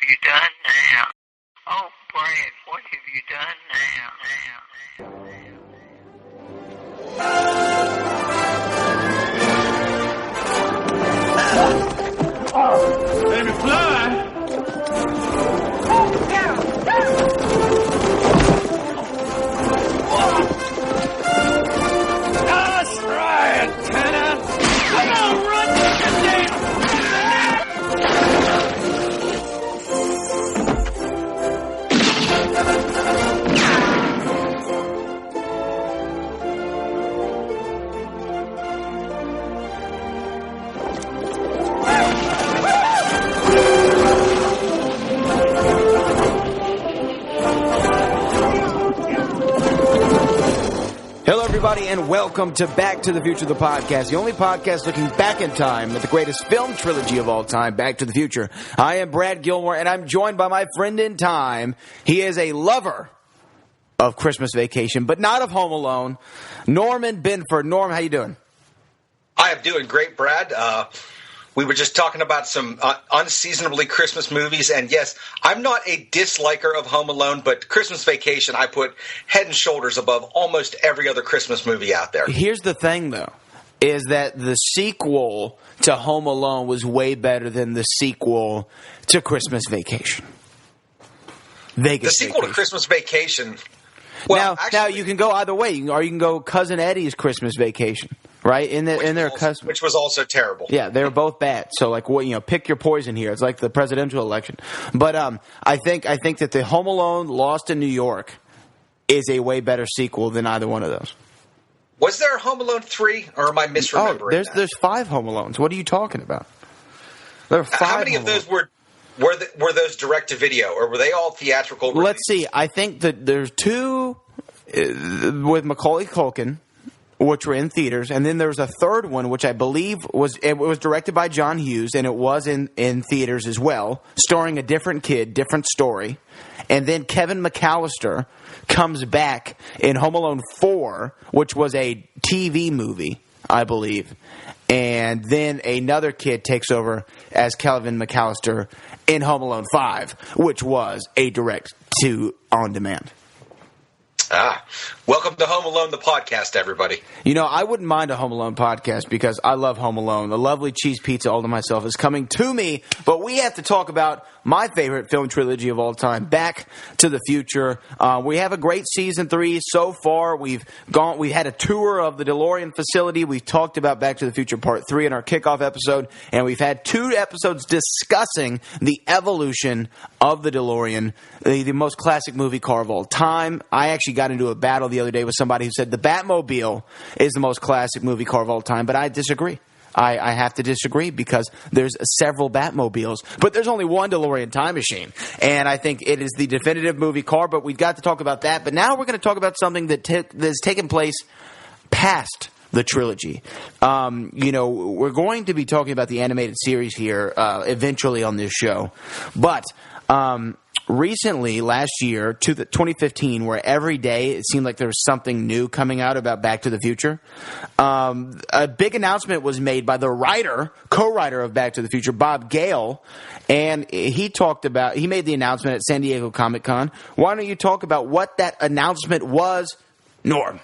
you done now? Oh, Brad, what have you done now? Baby fly! That's right, Tanner! Come on, run to the damn! Hello, everybody, and welcome to Back to the Future, the podcast, the only podcast looking back in time at the greatest film trilogy of all time, Back to the Future. I am Brad Gilmore, and I'm joined by my friend in time. He is a lover of Christmas Vacation, but not of Home Alone, Norman Binford. Norm, how you doing? I am doing great, Brad. We were just talking about some unseasonably Christmas movies, and yes, I'm not a disliker of Home Alone, but Christmas Vacation I put head and shoulders above almost every other Christmas movie out there. Here's the thing, though, is that the sequel to Home Alone was way better than the sequel to Christmas Vacation. The sequel to Christmas Vacation... Well, now you can go either way, or you can go Cousin Eddie's Christmas Vacation. Right which was also terrible. Yeah, they were both bad. So, pick your poison here. It's like the presidential election. But I think that the Home Alone Lost in New York is a way better sequel than either one of those. Was there a Home Alone 3, or am I misremembering? There's 5 Home Alones. What are you talking about? There are 5. How many of those were those direct to video, or were they all theatrical releases? Let's see. I think that there's 2 with Macaulay Culkin, which were in theaters, and then there was a third one, which I believe was directed by John Hughes, and it was in theaters as well, starring a different kid, different story. And then Kevin McAllister comes back in Home Alone 4, which was a TV movie, I believe. And then another kid takes over as Kevin McAllister in Home Alone 5, which was a direct-to-on-demand. Welcome to Home Alone, the podcast, everybody. I wouldn't mind a Home Alone podcast because I love Home Alone. The lovely cheese pizza all to myself is coming to me, but we have to talk about my favorite film trilogy of all time, Back to the Future. We have a great season 3 so far. We've had a tour of the DeLorean facility. We've talked about Back to the Future Part 3 in our kickoff episode, and we've had 2 episodes discussing the evolution of the DeLorean, the most classic movie car of all time. I actually got into a battle the other day with somebody who said the Batmobile is the most classic movie car of all time, but I disagree. I have to disagree because there's several Batmobiles, but there's only one DeLorean time machine, and I think it is the definitive movie car, but we've got to talk about that. But now we're going to talk about something that's taken place past the trilogy. We're going to be talking about the animated series here eventually on this show, but recently, last year, 2015, where every day it seemed like there was something new coming out about Back to the Future, a big announcement was made by the co-writer of Back to the Future, Bob Gale, and he made the announcement at San Diego Comic-Con. Why don't you talk about what that announcement was, Norm?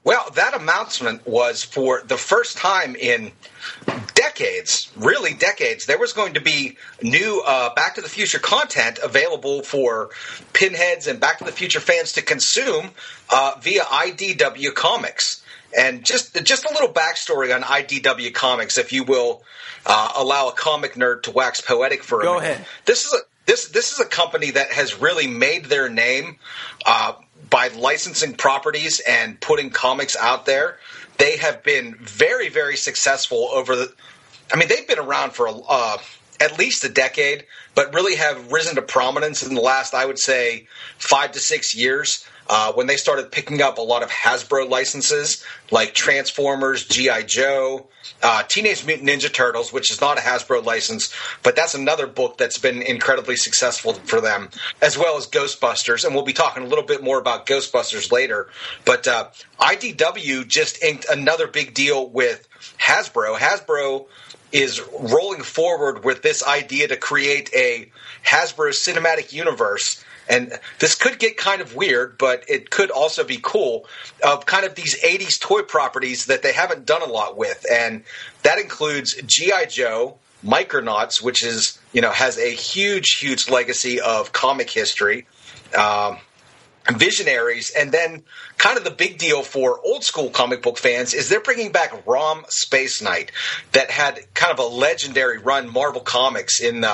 Well, that announcement was for the first time in decades, there was going to be new Back to the Future content available for Pinheads and Back to the Future fans to consume via IDW Comics. And just a little backstory on IDW Comics, if you will allow a comic nerd to wax poetic for a minute. Go ahead. This is a company that has really made their name by licensing properties and putting comics out there. They have been very, very successful they've been around for at least a decade, but really have risen to prominence in the last, I would say, 5 to 6 years. When they started picking up a lot of Hasbro licenses like Transformers, G.I. Joe, Teenage Mutant Ninja Turtles, which is not a Hasbro license, but that's another book that's been incredibly successful for them, as well as Ghostbusters. And we'll be talking a little bit more about Ghostbusters later. But IDW just inked another big deal with Hasbro. Hasbro is rolling forward with this idea to create a Hasbro cinematic universe. And this could get kind of weird, but it could also be cool, of kind of these 80s toy properties that they haven't done a lot with. And that includes G.I. Joe, Micronauts, which is, has a huge legacy of comic history, Visionaries, and then kind of the big deal for old school comic book fans is they're bringing back ROM Space Knight, that had kind of a legendary run Marvel Comics in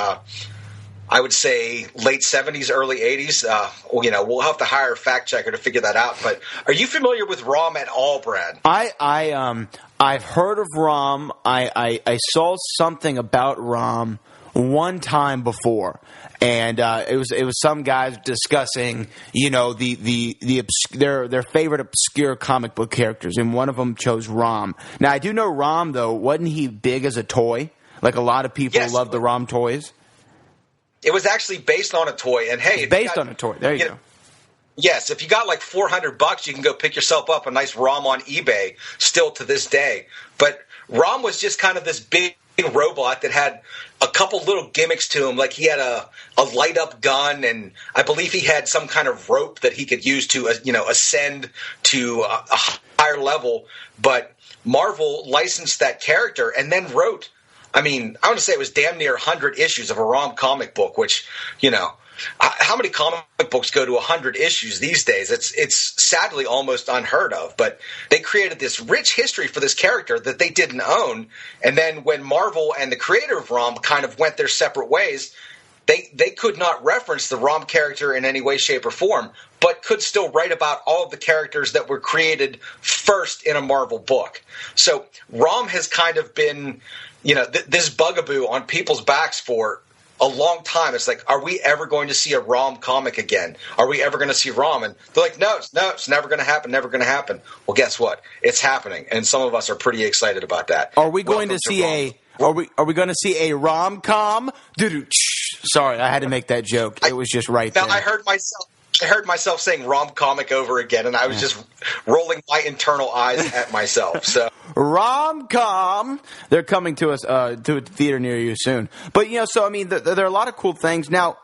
I would say late 70s, early 80s. We'll have to hire a fact checker to figure that out. But are you familiar with ROM at all, Brad? I've heard of ROM. I saw something about ROM one time before, and it was some guys discussing their favorite obscure comic book characters, and one of them chose ROM. Now I do know ROM though. Wasn't he big as a toy? Like a lot of people love the ROM toys. It was actually based on a toy, and hey, based on a toy. There you go. Yes, if you got like $400, you can go pick yourself up a nice ROM on eBay. Still to this day, but ROM was just kind of this big robot that had a couple little gimmicks to him. Like he had a light up gun, and I believe he had some kind of rope that he could use to ascend to a higher level. But Marvel licensed that character and then wrote, I want to say it was damn near 100 issues of a ROM comic book, which, how many comic books go to 100 issues these days? It's sadly almost unheard of. But they created this rich history for this character that they didn't own. And then when Marvel and the creator of ROM kind of went their separate ways, they could not reference the ROM character in any way, shape, or form, but could still write about all of the characters that were created first in a Marvel book. So ROM has kind of been, this bugaboo on people's backs for a long time. It's like, are we ever going to see a ROM comic again? Are we ever going to see ROM? And they're like, no, it's never going to happen, never going to happen. Well, guess what? It's happening, and some of us are pretty excited about that. Are we going to see Are we going to see a rom-com? Sorry, I had to make that joke. It was just right there. I heard myself saying rom-comic over again, and I was just rolling my internal eyes at myself. So rom-com, they're coming to us to a theater near you soon. But there are a lot of cool things. Now,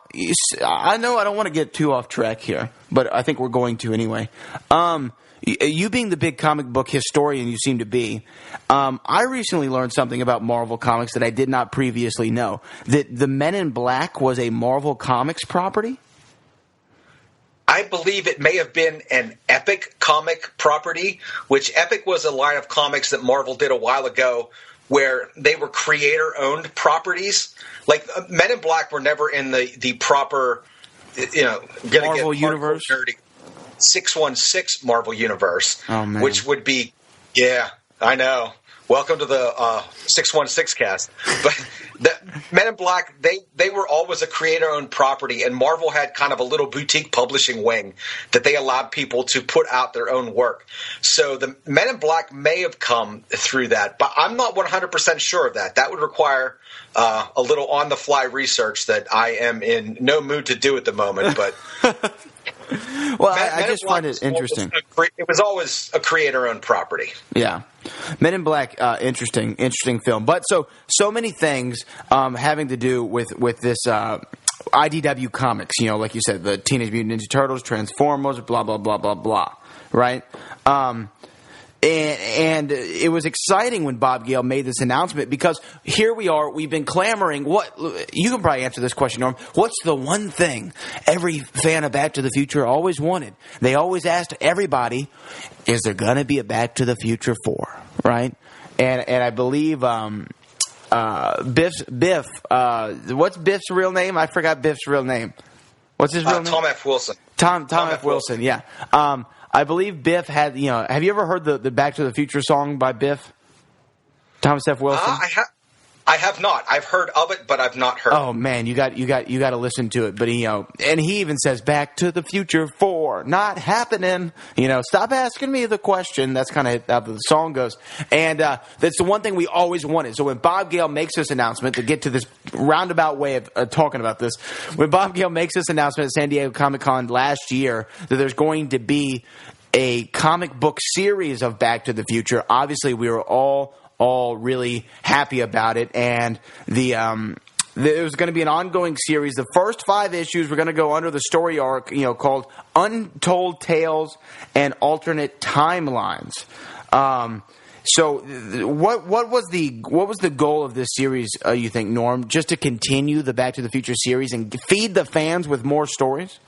I know I don't want to get too off track here, but I think we're going to anyway. You being the big comic book historian you seem to be, I recently learned something about Marvel Comics that I did not previously know. That the Men in Black was a Marvel Comics property? I believe it may have been an Epic comic property, which Epic was a line of comics that Marvel did a while ago where they were creator-owned properties. Like, Men in Black were never in the proper, Marvel universe? 616 Marvel Universe, which would be, I know. Welcome to the 616 cast. But the Men in Black, they were always a creator-owned property, and Marvel had kind of a little boutique publishing wing that they allowed people to put out their own work. So the Men in Black may have come through that, but I'm not 100% sure of that. That would require a little on-the-fly research that I am in no mood to do at the moment, but... Well, I just find it interesting. It was always a creator-owned property. Yeah. Men in Black, interesting film. But so many things having to do with this IDW Comics, like you said, the Teenage Mutant Ninja Turtles, Transformers, blah, blah, blah, blah, blah, right? And it was exciting when Bob Gale made this announcement because here we are, we've been clamoring. You can probably answer this question, Norm. What's the one thing every fan of Back to the Future always wanted? They always asked everybody, is there going to be a Back to the Future 4, right? And I believe Biff, what's Biff's real name? I forgot Biff's real name. What's his real name? Tom F. Wilson. Tom F. Wilson, yeah. I believe Biff had, have you ever heard the Back to the Future song by Biff? Thomas F. Wilson? I have not. I've heard of it, but I've not heard. Oh man, you got to listen to it. But and he even says Back to the Future 4, not happening. Stop asking me the question. That's kind of how the song goes. And that's the one thing we always wanted. So when Bob Gale makes this announcement, to get to this roundabout way of talking about this, when Bob Gale makes this announcement at San Diego Comic-Con last year that there's going to be a comic book series of Back to the Future, obviously we were all all really happy about it, and there was going to be an ongoing series. The first 5 issues were going to go under the story arc, called Untold Tales and Alternate Timelines. So, what was the goal of this series? You think, Norm? Just to continue the Back to the Future series and feed the fans with more stories?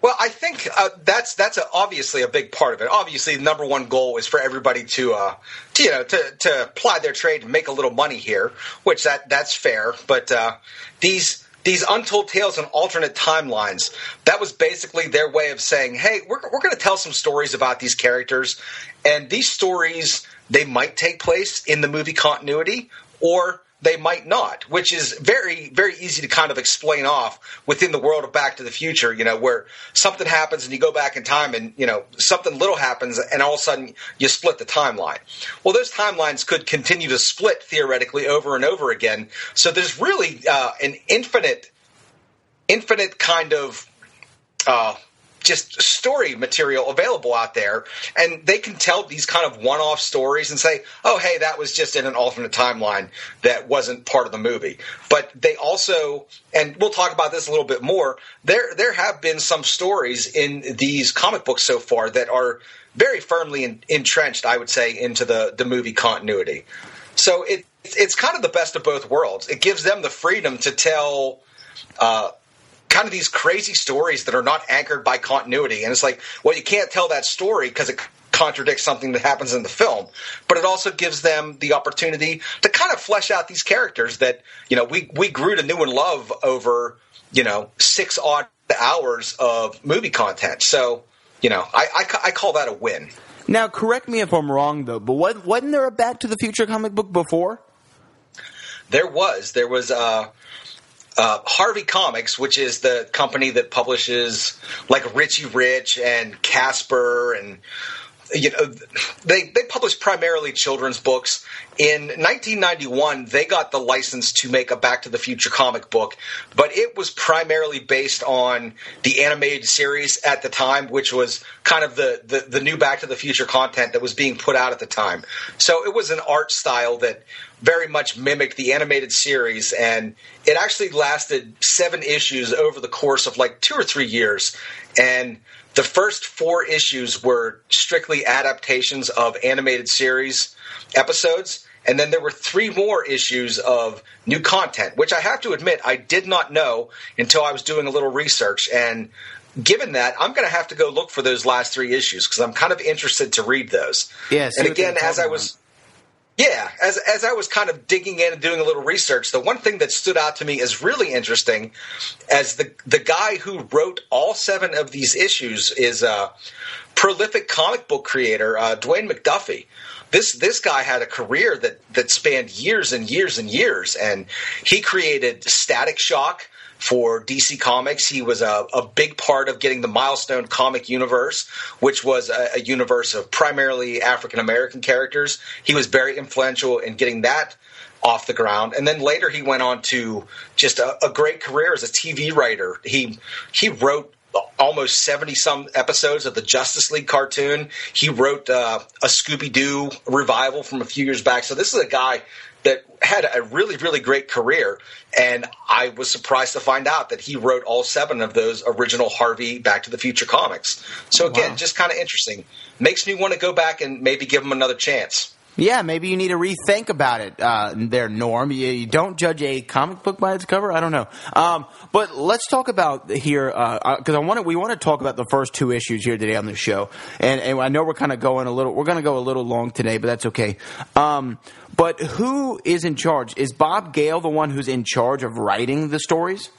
Well, I think that's obviously a big part of it. Obviously, the number one goal is for everybody to ply their trade and make a little money here, which that's fair. But these Untold Tales and Alternate Timelines, that was basically their way of saying, hey, we're going to tell some stories about these characters, and these stories, they might take place in the movie continuity, or they might not, which is very, very easy to kind of explain off within the world of Back to the Future, where something happens and you go back in time and, something little happens and all of a sudden you split the timeline. Well, those timelines could continue to split theoretically over and over again. So there's really an infinite kind of just story material available out there, and they can tell these kind of one-off stories and say, oh, hey, that was just in an alternate timeline that wasn't part of the movie. But they also, and we'll talk about this a little bit more, there have been some stories in these comic books so far that are very firmly entrenched, I would say, into the movie continuity. So it's kind of the best of both worlds. It gives them the freedom to tell kind of these crazy stories that are not anchored by continuity. And it's like, well, you can't tell that story because it contradicts something that happens in the film. But it also gives them the opportunity to kind of flesh out these characters that, we grew to know and love over, 6 odd hours of movie content. So, I call that a win. Now, correct me if I'm wrong, though, but wasn't there a Back to the Future comic book before? There was Harvey Comics, which is the company that publishes like Richie Rich and Casper, and they publish primarily children's books. In 1991, they got the license to make a Back to the Future comic book, but it was primarily based on the animated series at the time, which was kind of the new Back to the Future content that was being put out at the time. So it was an art style that very much mimicked the animated series, and it actually lasted 7 issues over the course of like 2 or 3 years. And the first 4 issues were strictly adaptations of animated series episodes, and then there were 3 more issues of new content, which I have to admit I did not know until I was doing a little research. And given that, I'm going to have to go look for those last 3 issues because I'm kind of interested to read those. Yes. And again, as I was kind of digging in and doing a little research, the one thing that stood out to me as really interesting, as the guy who wrote all 7 of these issues is a prolific comic book creator, Dwayne McDuffie. This guy had a career that spanned years and years and years, and he created Static Shock for DC Comics. He was a big part of getting the Milestone comic universe, which was a universe of primarily African-American characters. He was very influential in getting that off the ground. And then later he went on to just a great career as a TV writer. He wrote almost 70-some episodes of the Justice League cartoon. He wrote a Scooby-Doo revival from a few years back. So this is a guy that had a really, really great career, and I was surprised to find out that he wrote all 7 of those original Harvey Back to the Future comics. So again, just kind of interesting. Makes me want to go back and maybe give him another chance. Yeah, maybe you need to rethink about it there, Norm. You don't judge a comic book by its cover. I don't know. But let's talk about here, because we want to talk about the first 2 issues here today on the show. And I know we're kind of going we're going to go a little long today, but that's okay. But who is in charge? Is Bob Gale the one who's in charge of writing the stories?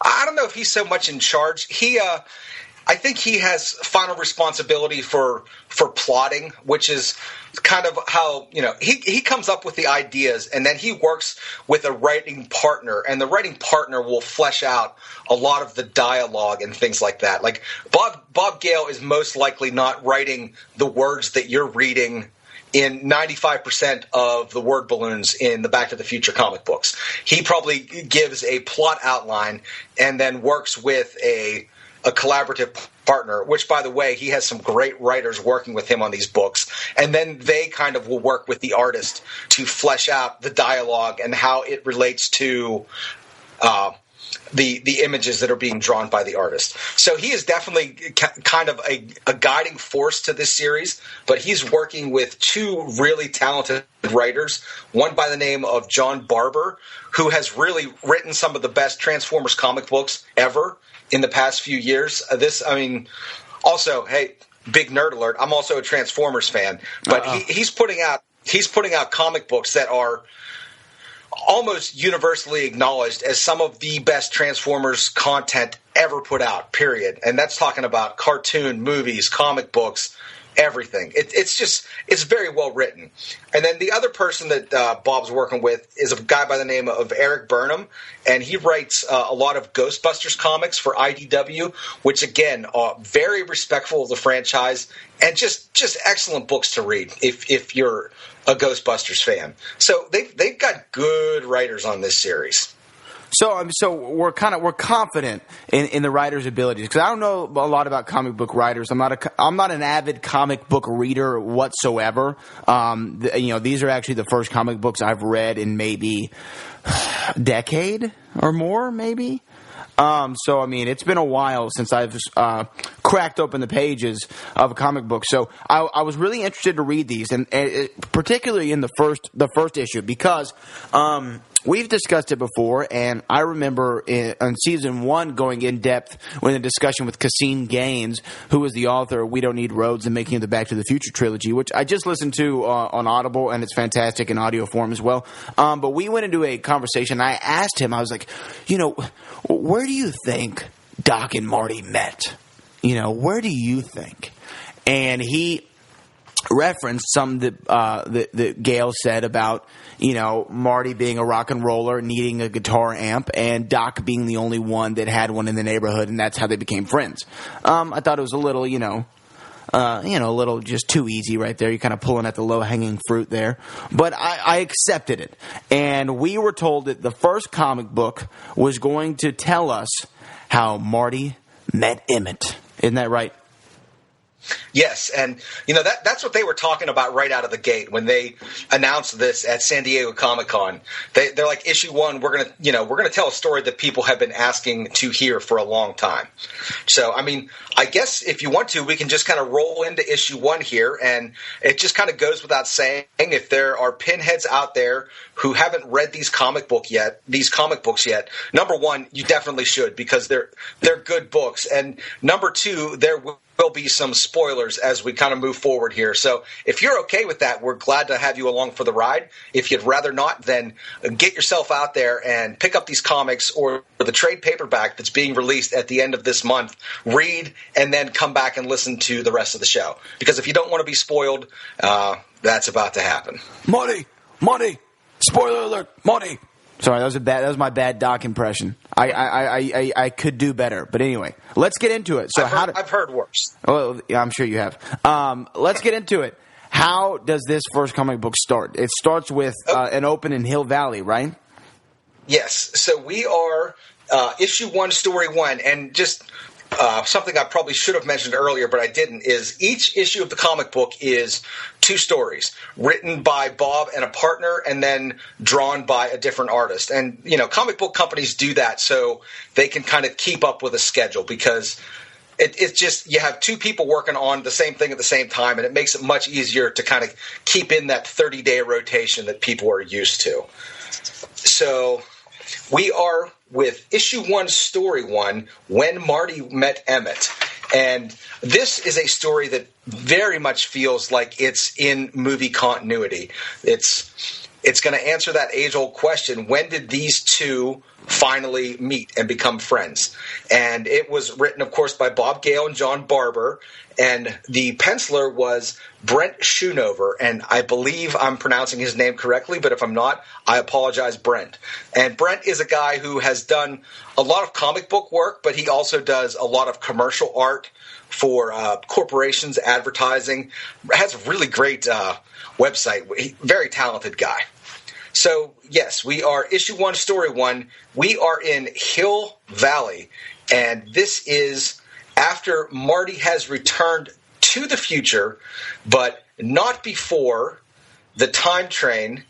I don't know if he's so much in charge. I think he has final responsibility for plotting, which is kind of how, he comes up with the ideas, and then he works with a writing partner, and the writing partner will flesh out a lot of the dialogue and things like that. Like Bob Gale is most likely not writing the words that you're reading in 95% of the word balloons in the Back to the Future comic books. He probably gives a plot outline and then works with a a collaborative partner, which, by the way, he has some great writers working with him on these books. And then they kind of will work with the artist to flesh out the dialogue and how it relates to the images that are being drawn by the artist. So he is definitely kind of a guiding force to this series, but he's working with two really talented writers, one by the name of John Barber, who has really written some of the best Transformers comic books ever in the past few years. Also, hey, big nerd alert, I'm also a Transformers fan, but he's putting out comic books that are almost universally acknowledged as some of the best Transformers content ever put out, period. And that's talking about cartoon, movies, comic books, everything. It's very well written. And then the other person that Bob's working with is a guy by the name of Eric Burnham, and he writes a lot of Ghostbusters comics for IDW, which, again, are very respectful of the franchise and just excellent books to read if you're a Ghostbusters fan. So they've got good writers on this series. So we're confident in the writer's abilities, because I don't know a lot about comic book writers. I'm not an avid comic book reader whatsoever. These are actually the first comic books I've read in maybe a decade or more, maybe. It's been a while since I've cracked open the pages of a comic book. So I was really interested to read these, and particularly in the first issue, because we've discussed it before, and I remember on season 1 going in depth with a discussion with Cassine Gaines, who was the author of We Don't Need Roads and Making of the Back to the Future trilogy, which I just listened to on Audible, and it's fantastic in audio form as well. But we went into a conversation. I asked him, I was like, where do you think Doc and Marty met? Where do you think? And he referenced something that Gale said about, Marty being a rock and roller, needing a guitar amp, and Doc being the only one that had one in the neighborhood, and that's how they became friends. I thought it was a little, a little just too easy right there. You're kind of pulling at the low-hanging fruit there. But I accepted it. And we were told that the first comic book was going to tell us how Marty met Emmett. Isn't that right? Yes, and that's what they were talking about right out of the gate when they announced this at San Diego Comic-Con. They're like, issue 1, we're gonna tell a story that people have been asking to hear for a long time. So, I guess if you want to, we can just kind of roll into issue 1 here, and it just kind of goes without saying, if there are pinheads out there who haven't read these comic books yet, number 1, you definitely should, because they're good books, and number 2, there will be some spoilers as we kind of move forward here. So if you're okay with that, we're glad to have you along for the ride. If you'd rather not, then get yourself out there and pick up these comics or the trade paperback that's being released at the end of this month, read, and then come back and listen to the rest of the show. Because if you don't want to be spoiled, that's about to happen. Marty! Spoiler alert! Marty! Sorry, that was my bad Doc impression. I could do better, but anyway, let's get into it. So I've heard worse. Well, yeah, I'm sure you have. Let's get into it. How does this first comic book start? It starts with an open in Hill Valley, right? Yes. So we are issue 1, story 1, and just something I probably should have mentioned earlier, but I didn't, is each issue of the comic book is 2 stories written by Bob and a partner and then drawn by a different artist. And, comic book companies do that so they can kind of keep up with a schedule, because it's just, you have 2 people working on the same thing at the same time, and it makes it much easier to kind of keep in that 30-day rotation that people are used to. So we are with issue 1, story 1, When Marty Met Emmett. And this is a story that very much feels like it's in movie continuity. It's going to answer that age-old question, when did these 2 finally meet and become friends? And it was written, of course, by Bob Gale and John Barber, and the penciler was Brent Schoonover, and I believe I'm pronouncing his name correctly, but if I'm not, I apologize, Brent. And Brent is a guy who has done a lot of comic book work, but he also does a lot of commercial art for corporations, advertising, has a really great website, very talented guy. So, yes, we are issue 1, story 1. We are in Hill Valley, and this is after Marty has returned to the future, but not before the time train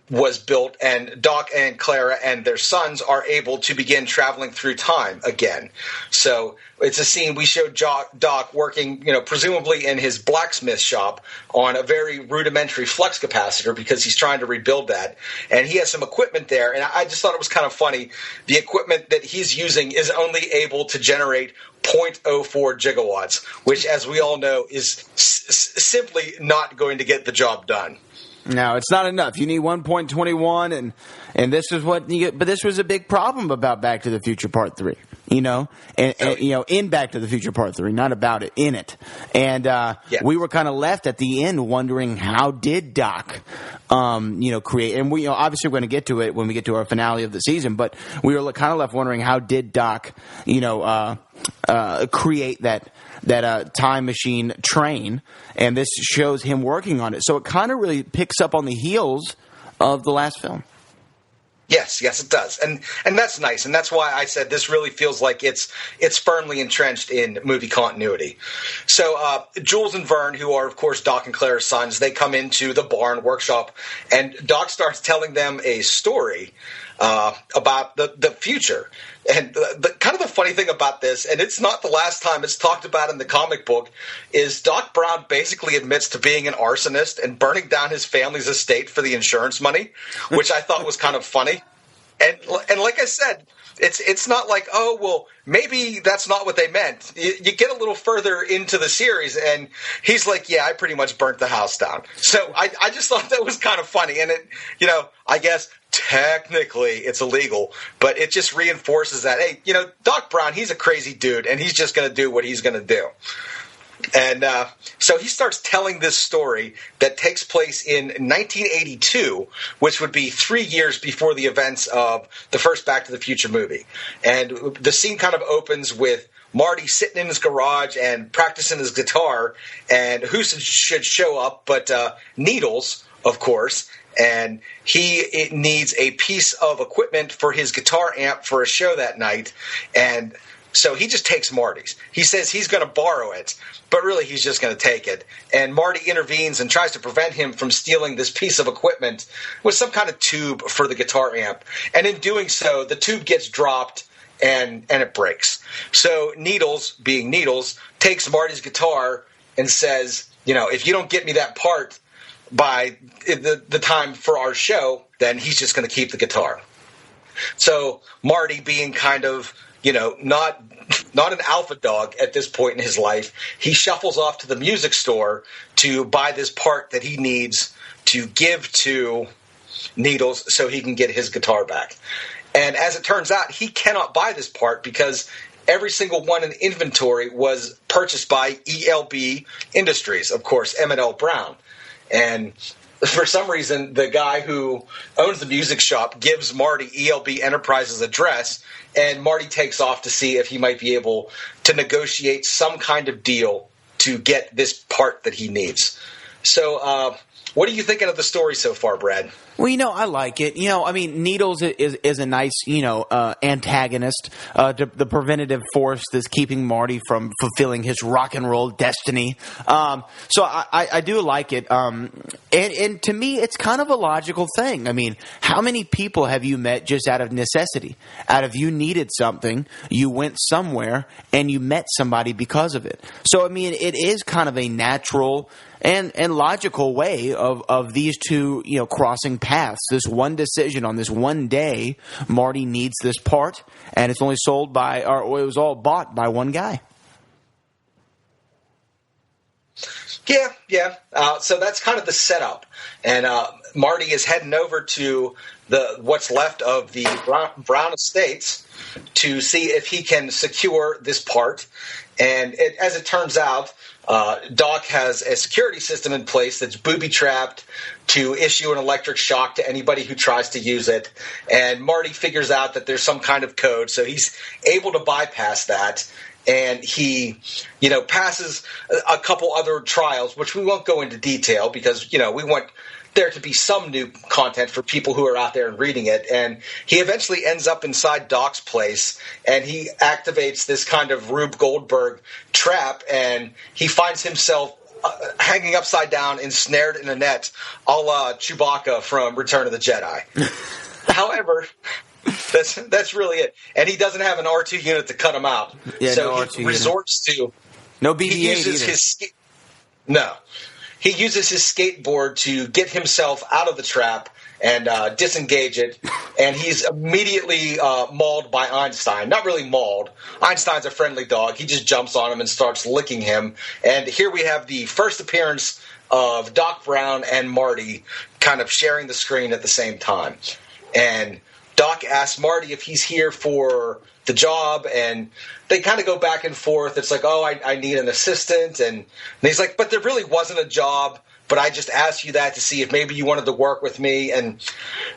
was built and Doc and Clara and their sons are able to begin traveling through time again. So it's a scene we showed Doc working, presumably in his blacksmith shop on a very rudimentary flux capacitor because he's trying to rebuild that. And he has some equipment there. And I just thought it was kind of funny. The equipment that he's using is only able to generate 0.04 gigawatts, which, as we all know, is simply not going to get the job done. No, it's not enough. You need 1.21, and this is what you get. But this was a big problem about Back to the Future Part 3, and in Back to the Future Part 3, not about it, in it. And we were kind of left at the end wondering, how did Doc, create? And we, obviously we're going to get to it when we get to our finale of the season, but we were kind of left wondering, how did Doc, create that time machine train, and this shows him working on it. So it kind of really picks up on the heels of the last film. Yes, it does. And that's nice. And that's why I said this really feels like it's firmly entrenched in movie continuity. So Jules and Vern, who are, of course, Doc and Clara's sons, they come into the barn workshop, and Doc starts telling them a story about the future. And the kind of the funny thing about this, and it's not the last time it's talked about in the comic book, is Doc Brown basically admits to being an arsonist and burning down his family's estate for the insurance money, which I thought was kind of funny. And like I said, it's not like, oh, well, maybe that's not what they meant. You get a little further into the series, and he's like, yeah, I pretty much burnt the house down. So I just thought that was kind of funny. And it, I guess technically it's illegal, but it just reinforces that, hey, Doc Brown, he's a crazy dude, and he's just going to do what he's going to do. And so he starts telling this story that takes place in 1982, which would be 3 years before the events of the first Back to the Future movie. And the scene kind of opens with Marty sitting in his garage and practicing his guitar, and who should show up but Needles, of course. And he needs a piece of equipment for his guitar amp for a show that night, and so he just takes Marty's. He says he's going to borrow it, but really he's just going to take it. And Marty intervenes and tries to prevent him from stealing this piece of equipment with some kind of tube for the guitar amp. And in doing so, the tube gets dropped and it breaks. So Needles, being Needles, takes Marty's guitar and says, if you don't get me that part by the time for our show, then he's just going to keep the guitar. So Marty, being kind of, not an alpha dog at this point in his life, he shuffles off to the music store to buy this part that he needs to give to Needles so he can get his guitar back. And as it turns out, he cannot buy this part because every single one in the inventory was purchased by ELB Industries, of course, M&L Brown. And for some reason, the guy who owns the music shop gives Marty ELB Enterprises' address, and Marty takes off to see if he might be able to negotiate some kind of deal to get this part that he needs. So, what are you thinking of the story so far, Brad? Well, I like it. Needles is a nice, antagonist, the preventative force that's keeping Marty from fulfilling his rock and roll destiny. So I do like it. And to me, it's kind of a logical thing. How many people have you met just out of necessity? Out of you needed something, you went somewhere, and you met somebody because of it. So, it is kind of a natural and logical way of these two, crossing paths. This one decision on this one day, Marty needs this part, and it's only sold by, or it was all bought by one guy. Yeah. So that's kind of the setup, and Marty is heading over to what's left of the Brown estates to see if he can secure this part. And as it turns out, Doc has a security system in place that's booby-trapped to issue an electric shock to anybody who tries to use it. And Marty figures out that there's some kind of code, so he's able to bypass that. And he, passes a couple other trials, which we won't go into detail because, we want there to be some new content for people who are out there and reading it. And he eventually ends up inside Doc's place, and he activates this kind of Rube Goldberg trap, and he finds himself hanging upside down, ensnared in a net, a la Chewbacca from Return of the Jedi. However, that's really it. And he doesn't have an R2 unit to cut him out. Yeah, so no he R2 resorts unit. to... No BB-8 he uses either. He uses his skateboard to get himself out of the trap and disengage it, and he's immediately mauled by Einstein. Not really mauled. Einstein's a friendly dog. He just jumps on him and starts licking him. And here we have the first appearance of Doc Brown and Marty kind of sharing the screen at the same time. And Doc asks Marty if he's here for the job, and they kind of go back and forth. It's like, oh, I need an assistant. And he's like, but there really wasn't a job, but I just asked you that to see if maybe you wanted to work with me. And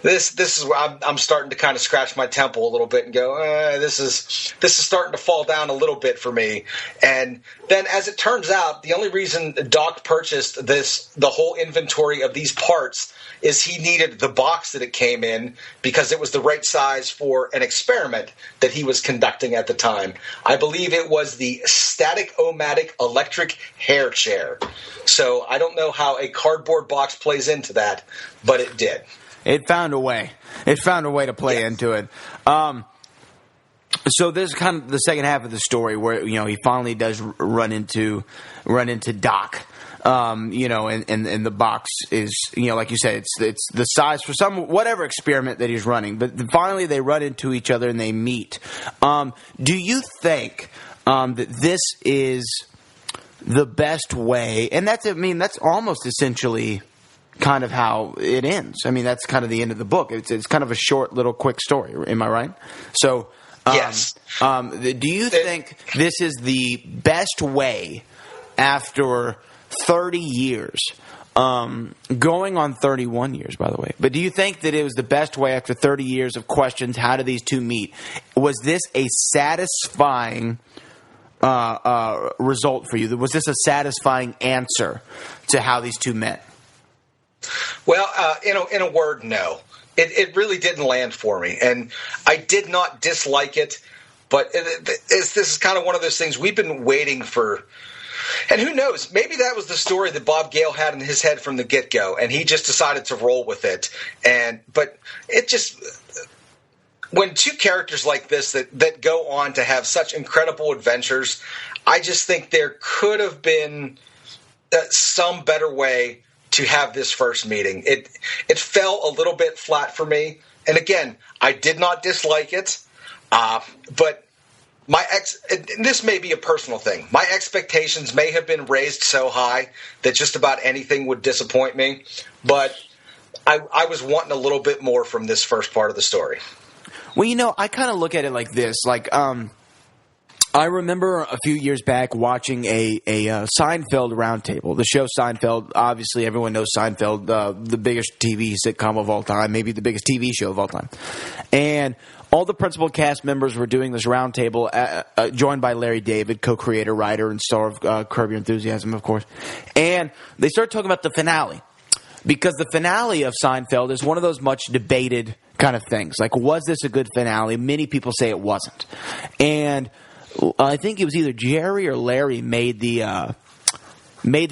this is where I'm starting to kind of scratch my temple a little bit and go, this is starting to fall down a little bit for me. And then as it turns out, the only reason Doc purchased the whole inventory of these parts is he needed the box that it came in because it was the right size for an experiment that he was conducting at the time. I believe it was the Static-O-Matic electric hair chair. So I don't know how a cardboard box plays into that, but it did. It found a way. It found a way to play into it. So this is kind of the second half of the story where he finally does run into Doc. And the box is, like you said, it's the size for some whatever experiment that he's running. But finally, they run into each other and they meet. Do you think that this is the best way? And that's almost essentially kind of how it ends. I mean, that's kind of the end of the book. It's kind of a short, little, quick story. Am I right? So, yes. Do you think this is the best way after 30 years, going on 31 years, by the way. But do you think that it was the best way after 30 years of questions, how do these two meet? Was this a satisfying result for you? Was this a satisfying answer to how these two met? Well, in a word, no. It really didn't land for me. And I did not dislike it, but this is kind of one of those things we've been waiting for. And who knows, maybe that was the story that Bob Gale had in his head from the get-go, and he just decided to roll with it. But it just, when two characters like this that go on to have such incredible adventures, I just think there could have been some better way to have this first meeting. It fell a little bit flat for me. And again, I did not dislike it, but this may be a personal thing. My expectations may have been raised so high that just about anything would disappoint me, but I was wanting a little bit more from this first part of the story. Well, I kind of look at it like this. I remember a few years back watching a Seinfeld roundtable. The show Seinfeld, obviously everyone knows Seinfeld, the biggest TV sitcom of all time, maybe the biggest TV show of all time. And all the principal cast members were doing this roundtable, joined by Larry David, co-creator, writer, and star of Curb Your Enthusiasm, of course. And they started talking about the finale. Because the finale of Seinfeld is one of those much debated kind of things. Like, was this a good finale? Many people say it wasn't. And I think it was either Jerry or Larry made the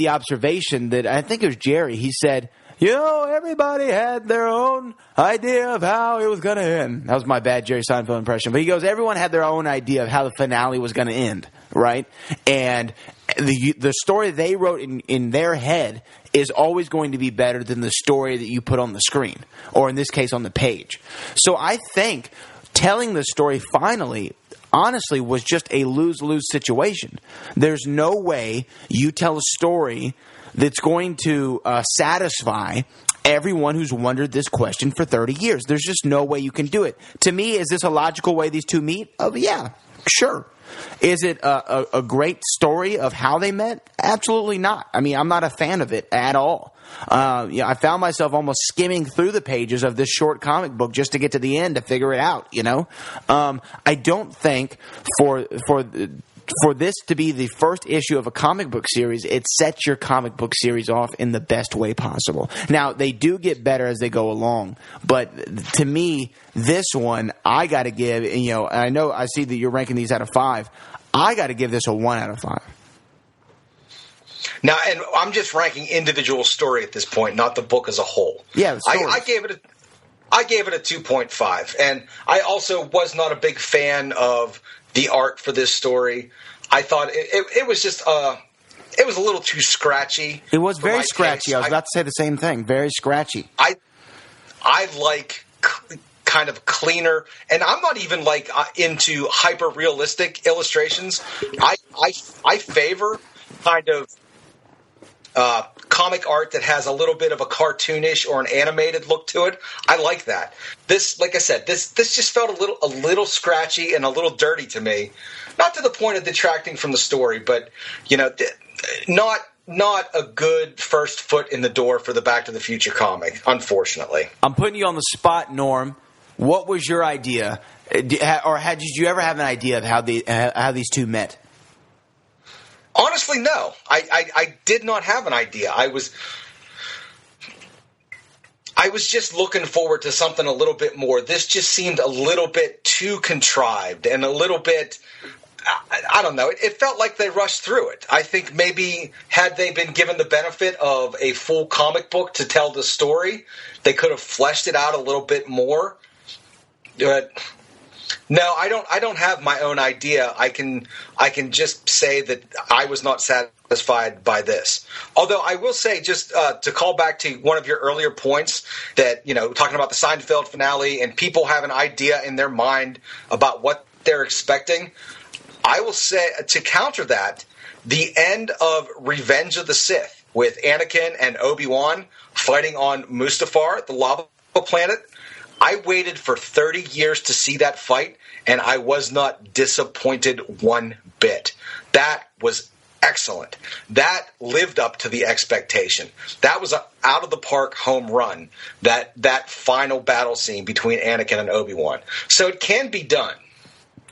observation that, I think it was Jerry. He said, everybody had their own idea of how it was going to end. That was my bad Jerry Seinfeld impression. But he goes, everyone had their own idea of how the finale was going to end, right? And the story they wrote in their head is always going to be better than the story that you put on the screen, or in this case, on the page. So I think telling the story finally, honestly, was just a lose-lose situation. There's no way you tell a story that's going to satisfy everyone who's wondered this question for 30 years. There's just no way you can do it. To me, is this a logical way these two meet? Yeah, sure. Is it a great story of how they met? Absolutely not. I mean, I'm not a fan of it at all. I found myself almost skimming through the pages of this short comic book just to get to the end to figure it out, I don't think for for this to be the first issue of a comic book series, it sets your comic book series off in the best way possible. Now, they do get better as they go along, but to me, this one, I got to give, I know I see that you're ranking these out of 5. I got to give this a 1 out of 5. Now, and I'm just ranking individual story at this point, not the book as a whole. Yeah, I gave it a 2.5, and I also was not a big fan of the art for this story. I thought it was just it was a little too scratchy. It was very scratchy. Taste. I was about to say the same thing. Very scratchy. I like kind of cleaner, and I'm not even like into hyper realistic illustrations. I favor kind of comic art that has a little bit of a cartoonish or an animated look to it. I like that. This, like I said, this just felt a little scratchy and a little dirty to me. Not to the point of detracting from the story, but not a good first foot in the door for the Back to the Future comic, unfortunately. I'm putting you on the spot, Norm. What was your idea, or did you ever have an idea of how these two met? Honestly, no. I did not have an idea. I was just looking forward to something a little bit more. This just seemed a little bit too contrived and a little bit, I don't know. It felt like they rushed through it. I think maybe had they been given the benefit of a full comic book to tell the story, they could have fleshed it out a little bit more. But no, I don't have my own idea. I can just say that I was not satisfied by this. Although I will say, just to call back to one of your earlier points, that talking about the Seinfeld finale and people have an idea in their mind about what they're expecting. I will say, to counter that, the end of Revenge of the Sith with Anakin and Obi-Wan fighting on Mustafar, the lava planet. I waited for 30 years to see that fight, and I was not disappointed one bit. That was excellent. That lived up to the expectation. That was an out-of-the-park home run, that final battle scene between Anakin and Obi-Wan. So it can be done.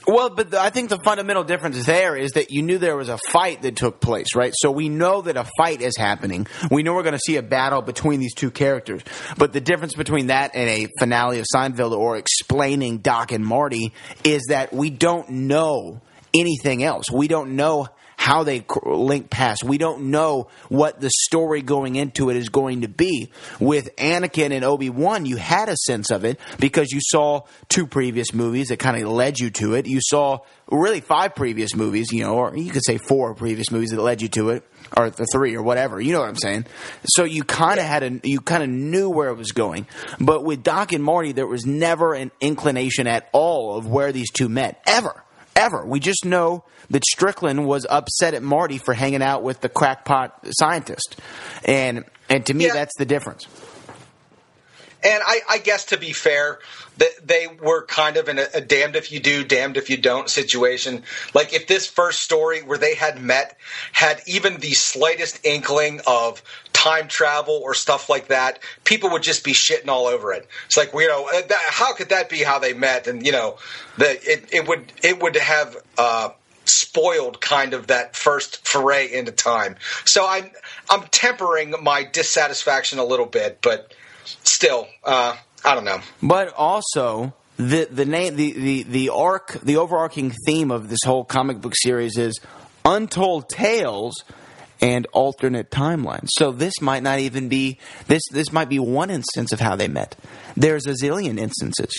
Well, but I think the fundamental difference there is that you knew there was a fight that took place, right? So we know that a fight is happening. We know we're going to see a battle between these two characters. But the difference between that and a finale of Seinfeld or explaining Doc and Marty is that we don't know anything else. We don't know how they link past. We don't know what the story going into it is going to be. With Anakin and Obi-Wan, you had a sense of it because you saw 2 previous movies that kind of led you to it. You saw really 5 previous movies, or you could say 4 previous movies that led you to it, or the 3 or whatever. You know what I'm saying? So you kind of knew where it was going. But with Doc and Marty, there was never an inclination at all of where these two met, ever. We just know that Strickland was upset at Marty for hanging out with the crackpot scientist. And to me, that's the difference. And I guess, to be fair, they were kind of in a damned if you do, damned if you don't situation. Like, if this first story where they had met had even the slightest inkling of time travel or stuff like that, people would just be shitting all over it. It's like, how could that be how they met? And, it would have spoiled kind of that first foray into time. So I'm tempering my dissatisfaction a little bit, but still, I don't know. But also, the overarching theme of this whole comic book series is untold tales and alternate timelines. So this might not even be this might be one instance of how they met. There's a zillion instances.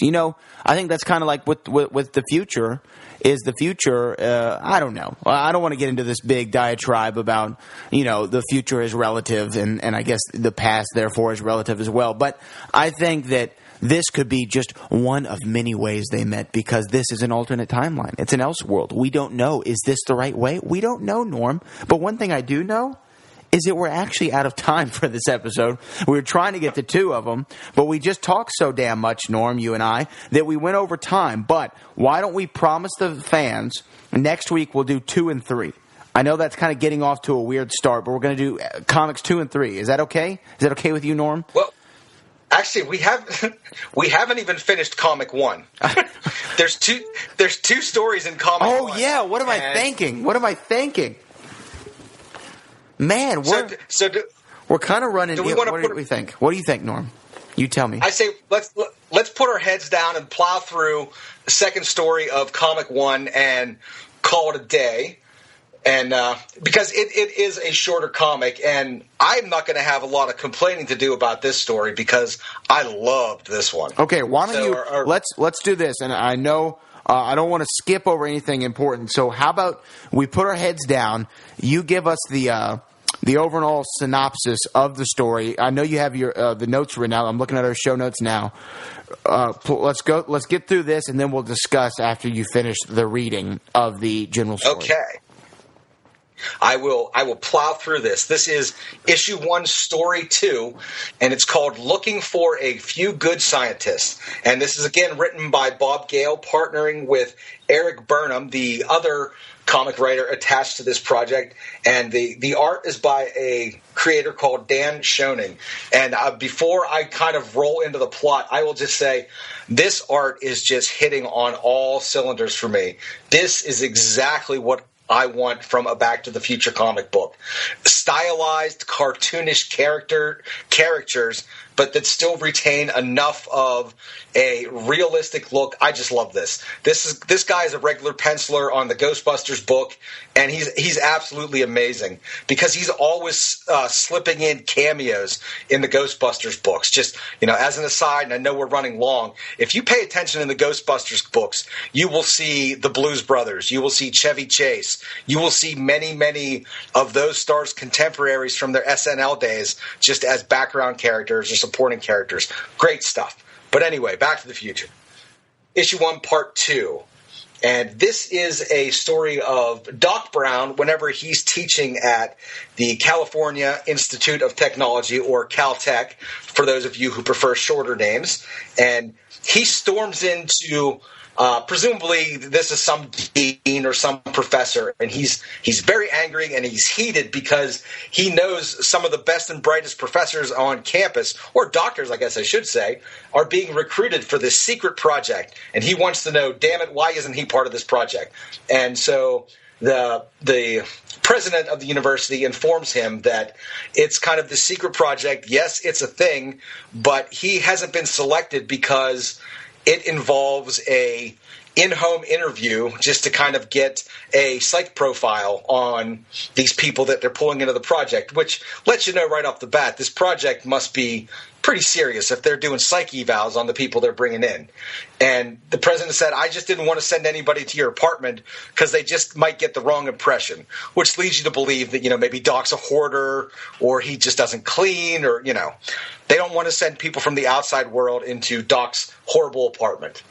I think that's kind of like with the future. Is the future? I don't know. I don't want to get into this big diatribe about the future is relative, and I guess the past therefore is relative as well. But I think that this could be just one of many ways they met, because this is an alternate timeline. It's an Elseworld. We don't know. Is this the right way? We don't know, Norm. But one thing I do know is that we're actually out of time for this episode. We were trying to get to 2 of them, but we just talked so damn much, Norm, you and I, that we went over time. But why don't we promise the fans next week we'll do 2 and 3? I know that's kind of getting off to a weird start, but we're going to do comics 2 and 3. Is that okay? Is that okay with you, Norm? Well, Actually, we haven't even finished comic 1. There's two stories in comic 1. Oh yeah, what am I thinking? What am I thinking? Man, we're kind of running. What do we think? What do you think, Norm? You tell me. I say let's put our heads down and plow through the second story of comic 1 and call it a day. And because it is a shorter comic, and I'm not going to have a lot of complaining to do about this story because I loved this one. Okay, why don't let's do this. And I know I don't want to skip over anything important. So how about we put our heads down? You give us the overall synopsis of the story. I know you have your the notes written out. I'm looking at our show notes now. Let's go. Let's get through this, and then we'll discuss after you finish the reading of the general story. Okay. I will plow through this. This is issue 1, story 2, and it's called Looking for a Few Good Scientists. And this is, again, written by Bob Gale, partnering with Eric Burnham, the other comic writer attached to this project. And the art is by a creator called Dan Schoening. And before I kind of roll into the plot, I will just say this art is just hitting on all cylinders for me. This is exactly what I want from a Back to the Future comic book. Stylized, cartoonish characters, but that still retain enough of a realistic look. I just love this. This guy is a regular penciler on the Ghostbusters book, and he's absolutely amazing because he's always slipping in cameos in the Ghostbusters books. Just, as an aside, and I know we're running long, if you pay attention in the Ghostbusters books, you will see the Blues Brothers, you will see Chevy Chase, you will see many, many of those stars' contemporaries from their SNL days just as background characters or supporting characters. Great stuff. But anyway, Back to the Future. Issue 1, Part 2. And this is a story of Doc Brown whenever he's teaching at the California Institute of Technology, or Caltech, for those of you who prefer shorter names. And he storms into... presumably this is some dean or some professor, and he's very angry and he's heated because he knows some of the best and brightest professors on campus, or doctors I guess I should say, are being recruited for this secret project, and he wants to know, damn it, why isn't he part of this project? And so the president of the university informs him that it's kind of the secret project. Yes, it's a thing, but he hasn't been selected because it involves a in-home interview just to kind of get a psych profile on these people that they're pulling into the project, which lets you know right off the bat this project must be pretty serious if they're doing psych evals on the people they're bringing in. And the president said, I just didn't want to send anybody to your apartment because they just might get the wrong impression, which leads you to believe that, maybe Doc's a hoarder or he just doesn't clean, or, they don't want to send people from the outside world into Doc's horrible apartment.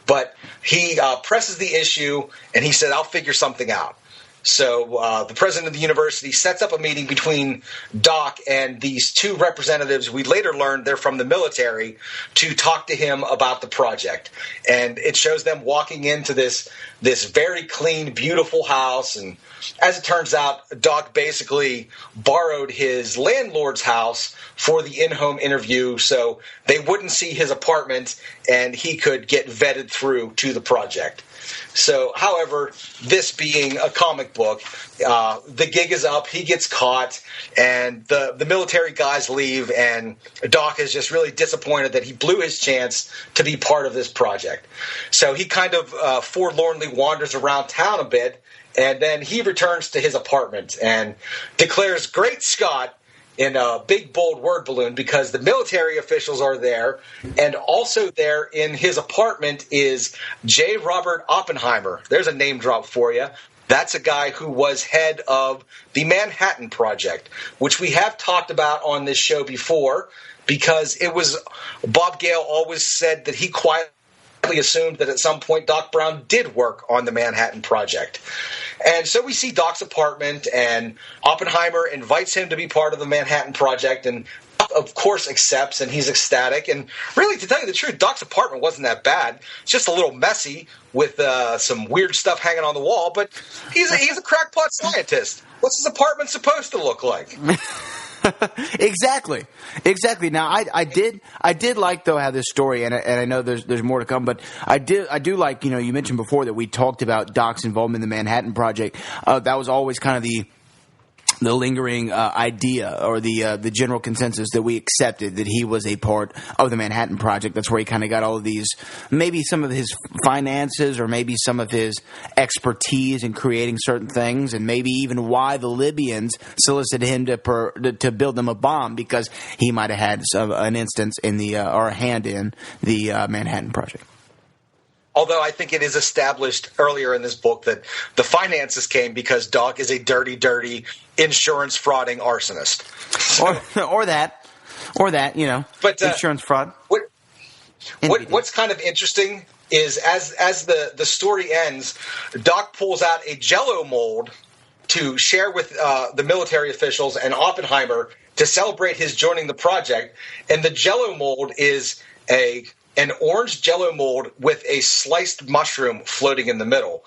But he presses the issue and he said, I'll figure something out. So the president of the university sets up a meeting between Doc and these two representatives. We later learned they're from the military, to talk to him about the project. And it shows them walking into this very clean, beautiful house. And as it turns out, Doc basically borrowed his landlord's house for the in-home interview so they wouldn't see his apartment and he could get vetted through to the project. So, however, this being a comic book, the gig is up, he gets caught, and the military guys leave, and Doc is just really disappointed that he blew his chance to be part of this project. So he kind of forlornly wanders around town a bit, and then he returns to his apartment and declares, "Great Scott," in a big, bold word balloon, because the military officials are there, and also there in his apartment is J. Robert Oppenheimer. There's a name drop for you. That's a guy who was head of the Manhattan Project, which we have talked about on this show before, because it was Bob Gale always said that he quietly assumed that at some point Doc Brown did work on the Manhattan Project. And so we see Doc's apartment, and Oppenheimer invites him to be part of the Manhattan Project, and Doc, of course, accepts, and he's ecstatic. And really, to tell you the truth, Doc's apartment wasn't that bad. It's just a little messy with some weird stuff hanging on the wall, but he's a crackpot scientist. What's his apartment supposed to look like? Exactly. Now, I did like though how this story, and I know there's more to come, but I do like, you mentioned before that we talked about Doc's involvement in the Manhattan Project. That was always kind of the lingering idea, or the general consensus that we accepted that he was a part of the Manhattan Project. That's where he kind of got all of these, maybe some of his finances, or maybe some of his expertise in creating certain things, and maybe even why the Libyans solicited him to build them a bomb, because he might have had an instance in or a hand in the Manhattan Project. Although I think it is established earlier in this book that the finances came because Doc is a dirty, dirty insurance frauding arsonist. or that, but, insurance fraud. What's kind of interesting is as the story ends, Doc pulls out a Jell-O mold to share with the military officials and Oppenheimer to celebrate his joining the project, and the Jell-O mold is an orange Jell-O mold with a sliced mushroom floating in the middle.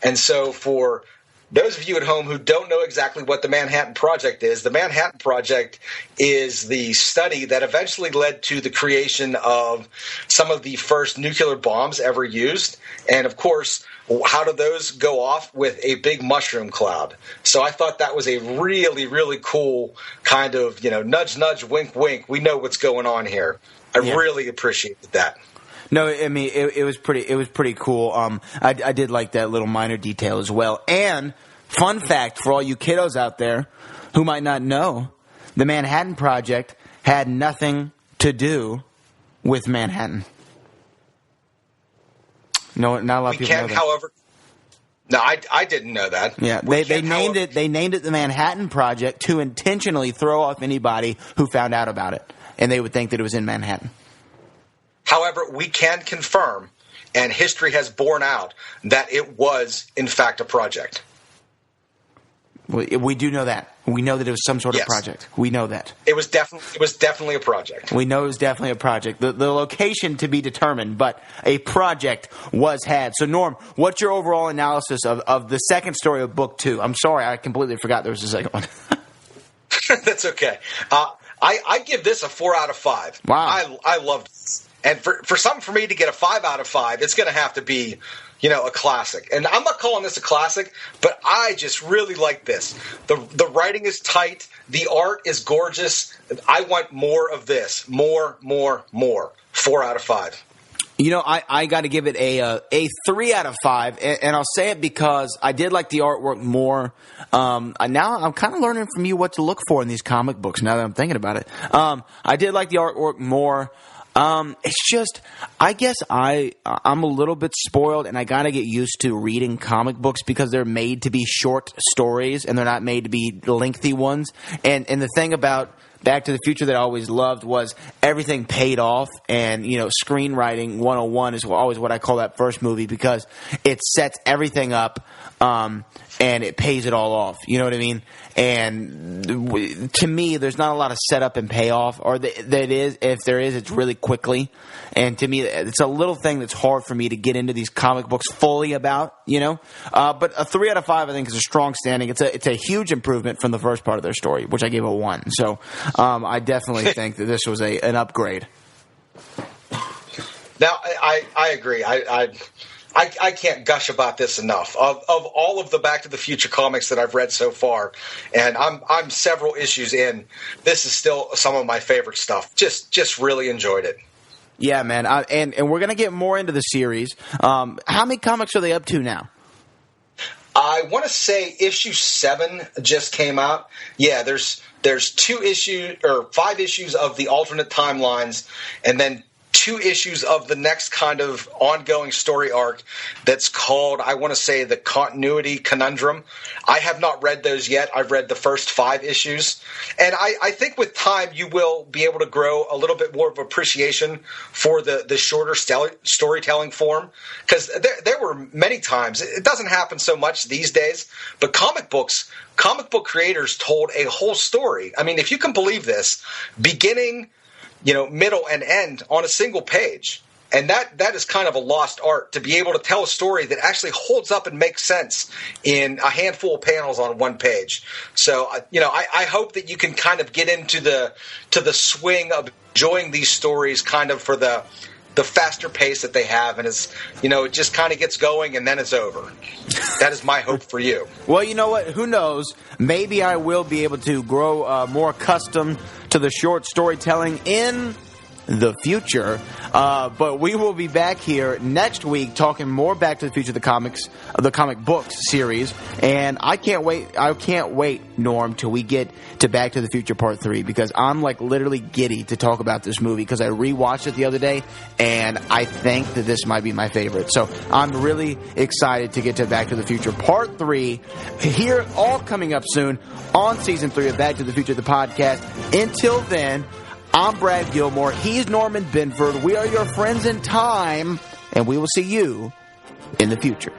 And so for those of you at home who don't know exactly what the Manhattan Project is, the Manhattan Project is the study that eventually led to the creation of some of the first nuclear bombs ever used. And of course, how do those go off? With a big mushroom cloud. So I thought that was a really, really cool kind of, nudge, nudge, wink, wink. We know what's going on here. I really appreciated that. No, I mean it was pretty cool. I did like that little minor detail as well. And fun fact for all you kiddos out there who might not know, the Manhattan Project had nothing to do with Manhattan. No, not a lot of people know that. However, no, I didn't know that. Yeah, they named it the Manhattan Project to intentionally throw off anybody who found out about it, and they would think that it was in Manhattan. However, we can confirm, and history has borne out, that it was, in fact, a project. We do know that. We know that it was some sort of project. We know that. It was definitely a project. We know it was definitely a project. The location to be determined, but a project was had. So, Norm, what's your overall analysis of the second story of Book 2? I'm sorry, I completely forgot there was a second one. That's okay. I give this a 4 out of 5. Wow. I loved this. And for me to get a 5 out of 5, it's going to have to be, a classic. And I'm not calling this a classic, but I just really like this. The writing is tight. The art is gorgeous. I want more of this. More. 4 out of 5. I got to give it a 3 out of 5, and I'll say it because I did like the artwork more. Now I'm kind of learning from you what to look for in these comic books now that I'm thinking about it. I did like the artwork more. It's just, I guess I'm a little bit spoiled, and I gotta get used to reading comic books because they're made to be short stories and they're not made to be lengthy ones. And the thing about Back to the Future that I always loved was everything paid off, and screenwriting 101 is always what I call that first movie, because it sets everything up and it pays it all off. You know what I mean? And to me, there's not a lot of setup and payoff, or that is, if there is, it's really quickly. And to me, it's a little thing that's hard for me to get into these comic books fully about, But a 3 out of 5, I think, is a strong standing. It's a huge improvement from the first part of their story, which I gave a 1. So I definitely think that this was an upgrade. Now, I agree. I can't gush about this enough. Of all of the Back to the Future comics that I've read so far, and I'm several issues in, this is still some of my favorite stuff. Just really enjoyed it. Yeah, man. And we're going to get more into the series. How many comics are they up to now? I want to say issue 7 just came out. Yeah, there's 2 issues or 5 issues of the alternate timelines, and then 2 issues of the next kind of ongoing story arc that's called, I want to say, the Continuity Conundrum. I have not read those yet. I've read the first 5 issues. And I think with time you will be able to grow a little bit more of appreciation for the shorter storytelling form. Because there were many times, it doesn't happen so much these days, but comic book creators told a whole story. I mean, if you can believe this, beginning, middle and end on a single page. And that is kind of a lost art, to be able to tell a story that actually holds up and makes sense in a handful of panels on one page. So, I hope that you can kind of get into the swing of enjoying these stories kind of for the faster pace that they have, and it just kind of gets going and then it's over. That is my hope for you. Well, you know what? Who knows? Maybe I will be able to grow more accustomed to the short storytelling in the future. But we will be back here next week talking more Back to the Future, the comic books series. And I can't wait, Norm, till we get to Back to the Future Part 3, because I'm like literally giddy to talk about this movie, because I rewatched it the other day and I think that this might be my favorite. So I'm really excited to get to Back to the Future Part 3 here, all coming up soon on Season 3 of Back to the Future, the podcast. Until then, I'm Brad Gilmore. He's Norman Binford. We are your friends in time, and we will see you in the future.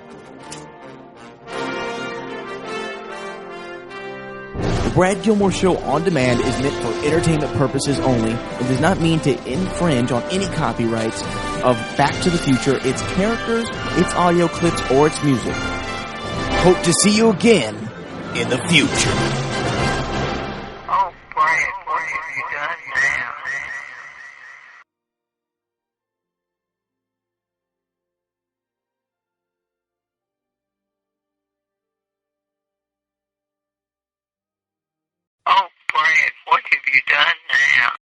The Brad Gilmore Show On Demand is meant for entertainment purposes only and does not mean to infringe on any copyrights of Back to the Future, its characters, its audio clips, or its music. Hope to see you again in the future. Oh, Brad, what have you done now?